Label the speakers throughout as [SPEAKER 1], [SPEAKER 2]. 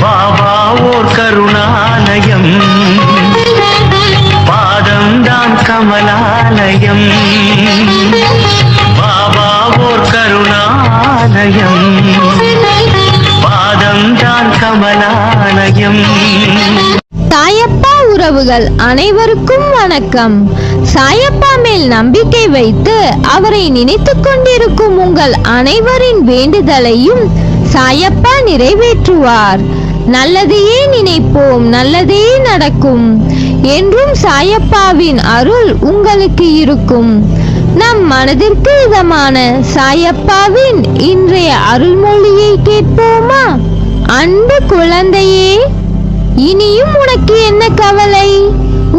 [SPEAKER 1] பாபா ஓர் கருணாலயம், பாதம்தான் கமலாலயம். பாபா ஓர் கருணாலயம், பாதம்தான் கமலாலயம்.
[SPEAKER 2] சாயப்பா உறவுகள் அனைவருக்கும் வணக்கம். சாயப்பா மேல் நம்பிக்கை வைத்து அவரை நினைத்துக் கொண்டிருக்கும் உங்கள் அனைவரின் வேண்டுதலையும் சாயப்பா நிறைவேற்றுவார். நல்லதையே நினைப்போம், நல்லதே நடக்கும் என்றும் சாயப்பாவின் அருள் உங்களுக்கு இருக்கும். நம் மனதிற்கு இதமான சாயப்பாவின் இன்றைய அருள்மொழியை கேட்போமா? அன்பு குழந்தையே, இனியும் உனக்கு என்ன கவலை?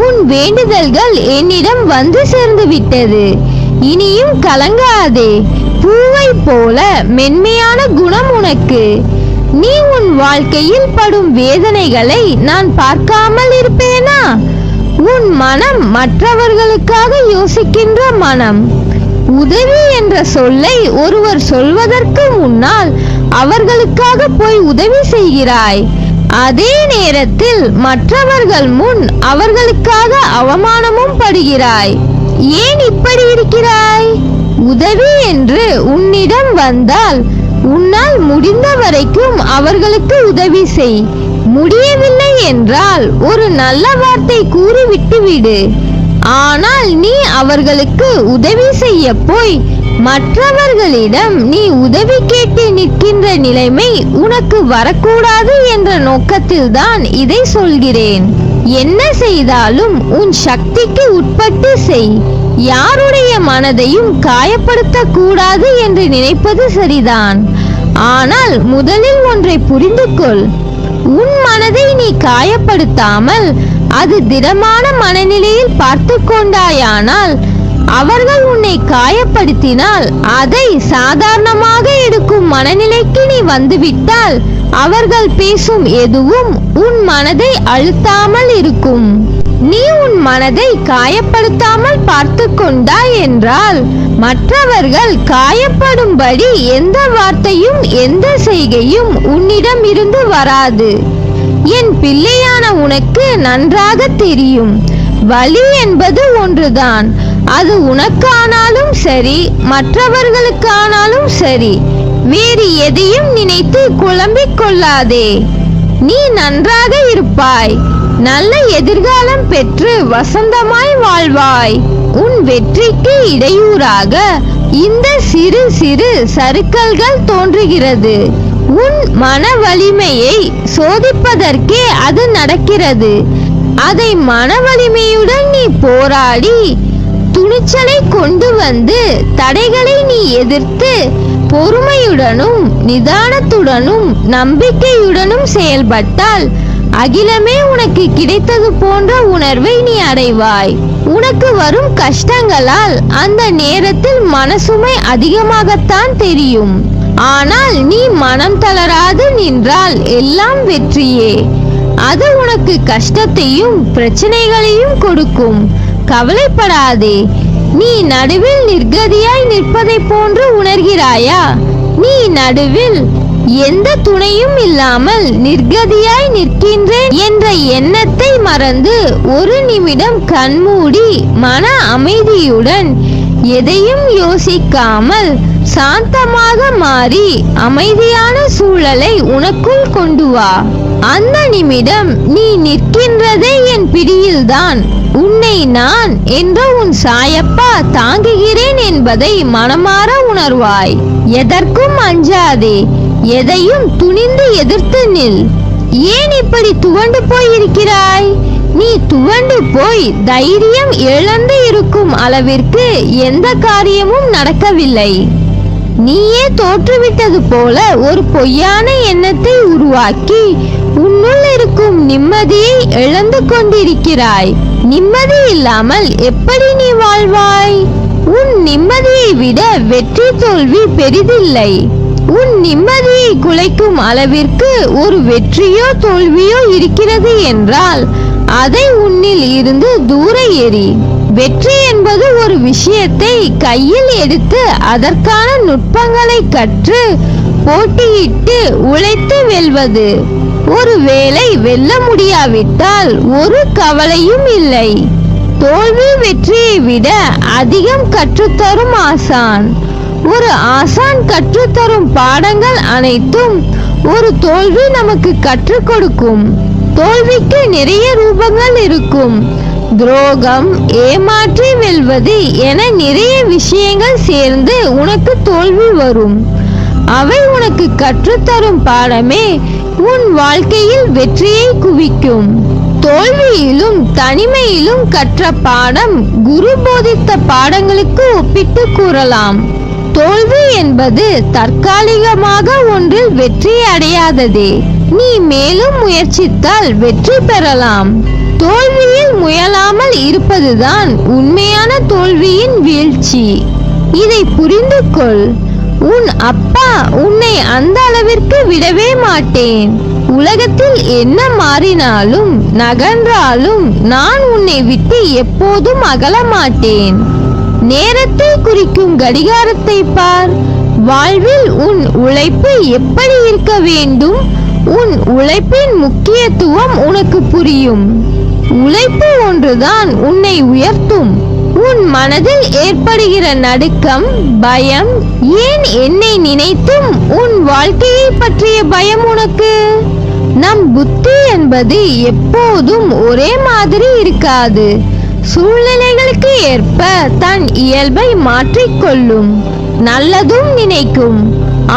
[SPEAKER 2] உன் வேண்டுதல்கள் என்னிடம் வந்து சேர்ந்து விட்டது. இனியும் கலங்காதே. பூவை போல மென்மையான குணம் உனக்கு. நீ உன் வாழ்க்கையில் படும் வேதனைகளை நான் பார்க்காமல் இருப்பேனா? உன் மனம் மற்றவர்களுக்காக யோசிக்கின்ற மனம். உதவி என்ற சொல்லை ஒருவர் சொல்வதற்கு முன்னால் அவர்களுக்காக போய் உதவி செய்கிறாய். அதே நேரத்தில் மற்றவர்கள் முன் அவர்களுக்காக அவமானமும் படுகிறாய். ஏன் இப்படி இருக்கிறாய்? உதவி என்று உன்னிடம் வந்தால் உன்னால் முடிந்த வரைக்கும் அவர்களுக்கு உதவி செய். முடியவில்லை என்றால் ஒரு நல்ல வார்த்தை கூறிவிட்டு விடு. ஆனால் நீ அவர்களுக்கு உதவி செய்ய போய் மற்றவர்களிடம் நீ உதவி கேட்டு நிற்கின்ற நிலைமை உனக்கு வரக்கூடாது என்ற நோக்கத்தில் தான் இதை சொல்கிறேன். என்ன செய்தாலும் உன் சக்திக்கு உட்பட்டு செய். யாருடைய மனதையும் காயப்படுத்த கூடாது என்று நினைப்பது சரிதான். ஆனால் முதலில் ஒன்றை புரிந்து கொள். உன் மனதை நீ காயப்படுத்தாமல் அது திடமான மனநிலையில் பார்த்து கொண்டாயானால், அவர்கள் உன்னை காயப்படுத்தினால் அதை சாதாரணமாக எடுக்கும் மனநிலைக்கு நீ வந்துவிட்டால் அவர்கள் பேசும் எதுவும் உன் மனதை அழுத்தாமல் இருக்கும். நீ உன் மனதை காயப்படுத்தாமல் பார்த்து கொண்டாய் என்றால் மற்றவர்கள் காயப்படும்படி எந்த வார்த்தையும் எந்த செய்கையும் உன்னிடம் இருந்து வராது. என் பிள்ளையான உனக்கு நன்றாக தெரியும், வலி என்பது ஒன்றுதான். அது உனக்கானாலும் சரி, மற்றவர்களுக்கானாலும் சரி, வேறு எதையும் நினைத்து குழம்பிக் கொள்ளாதே. நீ நன்றாக இருப்பாய். நல்ல எதிர்காலம் பெற்று வசந்தமாய் வாழ்வாய். உன் வெற்றிக்கு இடையூறாக இந்த சிறு சிறு சறுக்கல்கள் தோன்றுகிறது. உன் மன வலிமையை சோதிப்பதற்கே அது நடக்கிறது. அதை மன வலிமையுடன் நீ போராடி துணிச்சலை கொண்டு வந்து தடைகளை நீ எதிர்த்து பொறுமையுடனும் நிதானத்துடனும் நம்பிக்கையுடனும் செயல்பட்டால் அகிலமே உனக்கு கிடைத்தது போன்ற உணர்வை நீ அடைவாய். உனக்கு வரும் கஷ்டங்களால் அந்த நேரத்தில் மனசுமை அதிகமாகத்தான் தெரியும். ஆனால் நீ மனம் தளராது நின்றால் எல்லாம் வெற்றியே. அது உனக்கு கஷ்டத்தையும் பிரச்சனைகளையும் கொடுக்கும். கவலைப்படாதே. நீ நடுவில் நிர்கதியாய் நிற்பதை போன்று உணர்கிறாயா? நீ நடுவில் எந்த துணையும் இல்லாமல் நிர்கதியாய் நிற்கின்றேன் என்ற எண்ணத்தை மறந்து ஒரு நிமிடம் கண்மூடி மன அமைதியுடன் எதையும் யோசிக்காமல் சாந்தமாக மாறி அமைதியான சூழலை உனக்குள் கொண்டு வா. அந்த நிமிடம் நீ நிற்கின்றதே என் பிடியில்தான். உன்னை நான் என்ற உன் சாயப்பா தாங்குகிறேன் என்பதை மனமாற உணர்வாய். எதற்கும் அஞ்சாதே. எதையும் துணிந்து எதிர்த்து நில். ஏன் இப்படி துவண்டு போயிருக்கிறாய்? நீ துவண்டு போய் தைரியம் இழந்து இருக்கும் அளவிற்கு எந்த காரியமும் நடக்கவில்லை. நீயே தோற்றுவிட்டது போல ஒரு பொய்யான எண்ணத்தை உருவாக்கி உன்னுள் இருக்கும் நிம்மதியை இழந்து கொண்டிருக்கிறாய். நிம்மதி இல்லாமல் எப்படி நீ வாழ்வாய்? உன் நிம்மதியை விட வெற்றி தோல்வி பெரிதில்லை. உன் நிம்மதியை குலைக்கும் அளவிற்கு ஒரு வெற்றியோ தோல்வியோ இருக்கிறது என்றால் அதை உன்னில் இருந்து தூர எறி. வெற்றி என்பது ஒரு விஷயத்தை கையில் எடுத்து அதற்கான நுட்பங்களை கற்று போட்டியிட்டு உழைத்து வெல்வது. ஒருவேளை வெல்ல முடியாவிட்டால் ஒரு கவலையும் இல்லை. தோல்வி வெற்றியை விட அதிகம் கற்றுத்தரும் ஆசான். ஒரு ஆசான் கற்றுத்தரும் பாடங்கள் அனைத்தும் ஒரு தோல்வி நமக்கு கற்றுக் கொடுக்கும். தோல்விக்கு நிறைய ரூபங்கள் இருக்கும். துரோகம், ஏமாற்றி வெல்வது என நிறைய விஷயங்கள் சேர்ந்து உனக்கு தோல்வி வரும். அவை உனக்கு கற்றுத்தரும் பாடமே உன் வாழ்க்கையில் வெற்றியை குவிக்கும். தோல்வியிலும் தனிமையிலும் கற்ற பாடம் குரு போதித்த பாடங்களுக்கு ஒப்பிட்டு கூறலாம். தோல்வி என்பது தற்காலிகமாக ஒன்றில் வெற்றி அடையாததே. நீ மேலும் முயற்சித்தால் வெற்றி பெறலாம். தோல்வியில் முயலாமல் இருப்பதுதான் உண்மையான தோல்வியின் வீழ்ச்சி. இதை புரிந்து கொள். உன் அப்பா உன்னை அந்த அளவிற்கு விடவே மாட்டேன். உலகத்தில் என்ன மாறினாலும் நகன்றாலும் நான் உன்னை விட்டு எப்போதும் அகல மாட்டேன். நேரத்தை குறிக்கும் கடிகாரத்தை பார். வாழ்வில் உன் உழைப்பு எப்படி இருக்க வேண்டும்? உன் உழைப்பின் முக்கியத்துவம் உனக்கு புரியும். உழைப்பு ஒன்றுதான் உன்னை உயர்த்தும். உன் மனதில் ஏற்படுகிற நடுக்கம், பயம் ஏன்? என்னை நினைத்தும் உன் வாழ்க்கையை பற்றிய பயம் உனக்கு? நம் புத்தி என்பது எப்போதும் ஒரே மாதிரி இருக்காது. சூழ்நிலைகளுக்கு ஏற்ப தன் இயல்பை மாற்றிக்கொள்ளும். நல்லதும் நினைக்கும்.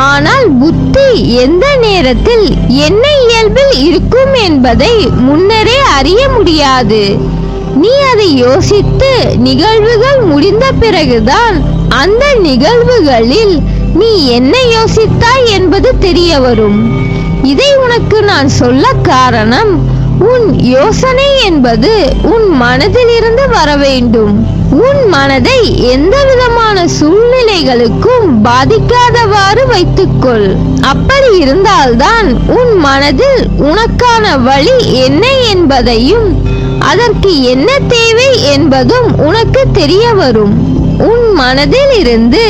[SPEAKER 2] ஆனால் புத்தி எந்த நேரத்தில் என்ன இயல்பில் இருக்கும் என்பதை முன்னரே அறிய முடியாது. நீ அதை யோசித்து நிகழ்வுகள் முடிந்த பிறகுதான் அந்த நிகழ்வுகளில் நீ என்ன யோசித்தாய் என்பது தெரிய வரும். இதை உனக்கு நான் சொல்ல காரணம், உன் யோசனை என்பது உன் மனதிலிருந்து வர வேண்டும். உன் மனதை எந்த விதமான சூழ்நிலைகளுக்கும் பாதிக்காதவாறு வைத்துக்கொள். அப்படி இருந்தால்தான் உன் மனதில் உனக்கான வழி என்ன என்பதையும் அதற்கு என்ன தேவை என்பதும் உனக்கு தெரிய வரும். உன் மனதில் இருந்து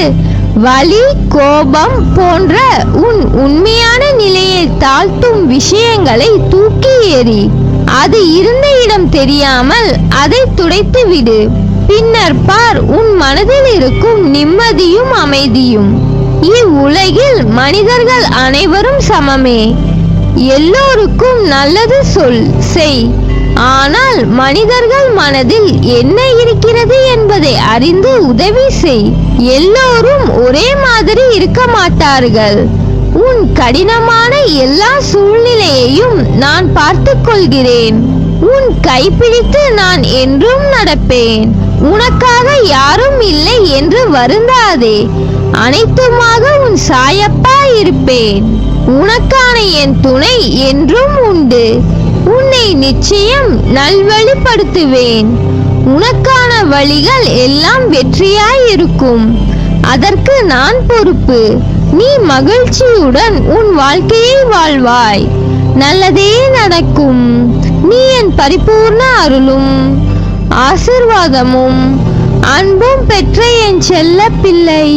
[SPEAKER 2] வலி, கோபம் போன்ற உன் உண்மையான நிலையை தாழ்த்தும் விஷயங்களை தூக்கி எறி. அது இருந்த இடம் தெரியாமல் அதை துடைத்து விடு. பின்னர் பார் உன் மனதில் இருக்கும் நிம்மதியும் அமைதியும். இவ்வுலகில் மனிதர்கள் அனைவரும் சமமே. எல்லோருக்கும் நல்லது சொல், செய். ஆனால் மனிதர்கள் மனதில் என்ன இருக்கிறது என்பதை அறிந்து உதவி செய். எல்லோரும் ஒரே மாதிரி இருக்க மாட்டார்கள். உன் கடினமான எல்லா சூழ்நிலையையும் நான் பார்த்துக் கொள்கிறேன். உன் கைப்பிடித்து நான் என்றும் நடப்பேன். உனக்காக யாரும் இல்லை என்று வருந்தாதே. அனைத்துமாக உன் சாயப்பா இருப்பேன். உனக்கான என் துணை என்றும் உண்டு. உன்னை நிச்சயம் நல்வழிப்படுத்துவேன். உனக்கான வழிகள் எல்லாம் வெற்றியாய் இருக்கும். அதற்கு நான் பொறுப்பு. நீ மகிழ்ச்சியுடன் உன் வாழ்க்கையை வாழ்வாய். நல்லதே நடக்கும். நீ என் பரிபூர்ண அருளும் ஆசிர்வாதமும் அன்பும் பெற்ற என் செல்ல பிள்ளை.